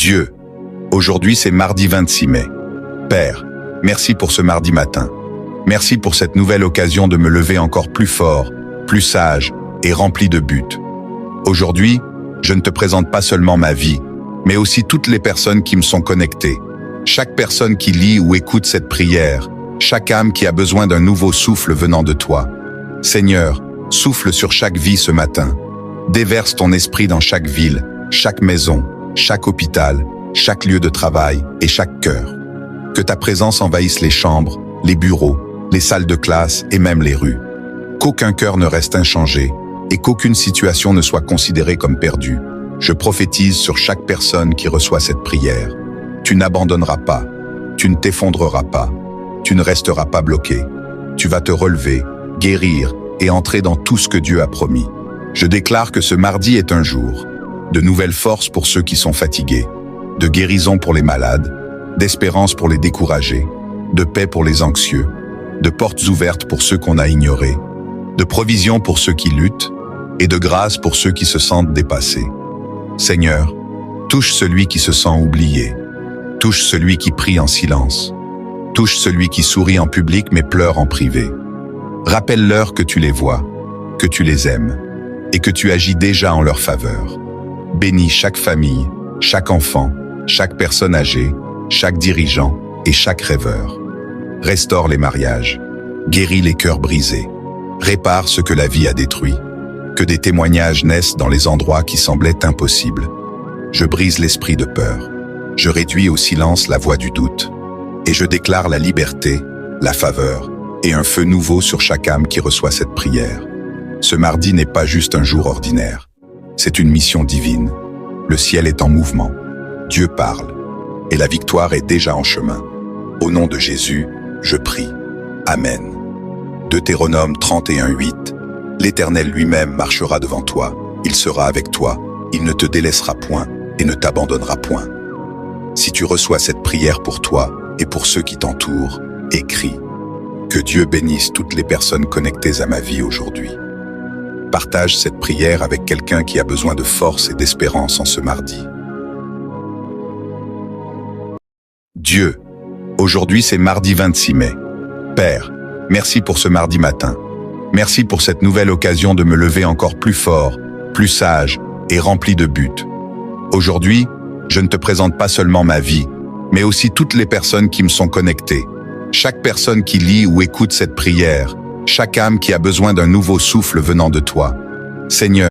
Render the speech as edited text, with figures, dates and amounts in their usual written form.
Dieu, aujourd'hui c'est mardi 26 mai. Père, merci pour ce mardi matin. Merci pour cette nouvelle occasion de me lever encore plus fort, plus sage et rempli de buts. Aujourd'hui, je ne te présente pas seulement ma vie, mais aussi toutes les personnes qui me sont connectées. Chaque personne qui lit ou écoute cette prière, chaque âme qui a besoin d'un nouveau souffle venant de toi. Seigneur, souffle sur chaque vie ce matin. Déverse ton esprit dans chaque ville, chaque maison, chaque hôpital, chaque lieu de travail et chaque cœur. Que ta présence envahisse les chambres, les bureaux, les salles de classe et même les rues. Qu'aucun cœur ne reste inchangé et qu'aucune situation ne soit considérée comme perdue. Je prophétise sur chaque personne qui reçoit cette prière. Tu n'abandonneras pas, tu ne t'effondreras pas, tu ne resteras pas bloqué. Tu vas te relever, guérir et entrer dans tout ce que Dieu a promis. Je déclare que ce mardi est un jour de nouvelles forces pour ceux qui sont fatigués, de guérison pour les malades, d'espérance pour les découragés, de paix pour les anxieux, de portes ouvertes pour ceux qu'on a ignorés, de provision pour ceux qui luttent et de grâce pour ceux qui se sentent dépassés. Seigneur, touche celui qui se sent oublié, touche celui qui prie en silence, touche celui qui sourit en public mais pleure en privé. Rappelle-leur que tu les vois, que tu les aimes et que tu agis déjà en leur faveur. Bénis chaque famille, chaque enfant, chaque personne âgée, chaque dirigeant et chaque rêveur. Restaure les mariages, guéris les cœurs brisés, répare ce que la vie a détruit. Que des témoignages naissent dans les endroits qui semblaient impossibles. Je brise l'esprit de peur, je réduis au silence la voix du doute, et je déclare la liberté, la faveur et un feu nouveau sur chaque âme qui reçoit cette prière. Ce mardi n'est pas juste un jour ordinaire, c'est une mission divine. Le ciel est en mouvement, Dieu parle, et la victoire est déjà en chemin. Au nom de Jésus, je prie. Amen. Deutéronome 31:8. L'Éternel lui-même marchera devant toi, il sera avec toi, il ne te délaissera point et ne t'abandonnera point. Si tu reçois cette prière pour toi et pour ceux qui t'entourent, écris. Que Dieu bénisse toutes les personnes connectées à ma vie aujourd'hui. Partage cette prière avec quelqu'un qui a besoin de force et d'espérance en ce mardi. Dieu, aujourd'hui c'est mardi 26 mai. Père, merci pour ce mardi matin. Merci pour cette nouvelle occasion de me lever encore plus fort, plus sage et rempli de buts. Aujourd'hui, je ne te présente pas seulement ma vie, mais aussi toutes les personnes qui me sont connectées. Chaque personne qui lit ou écoute cette prière, chaque âme qui a besoin d'un nouveau souffle venant de toi. Seigneur,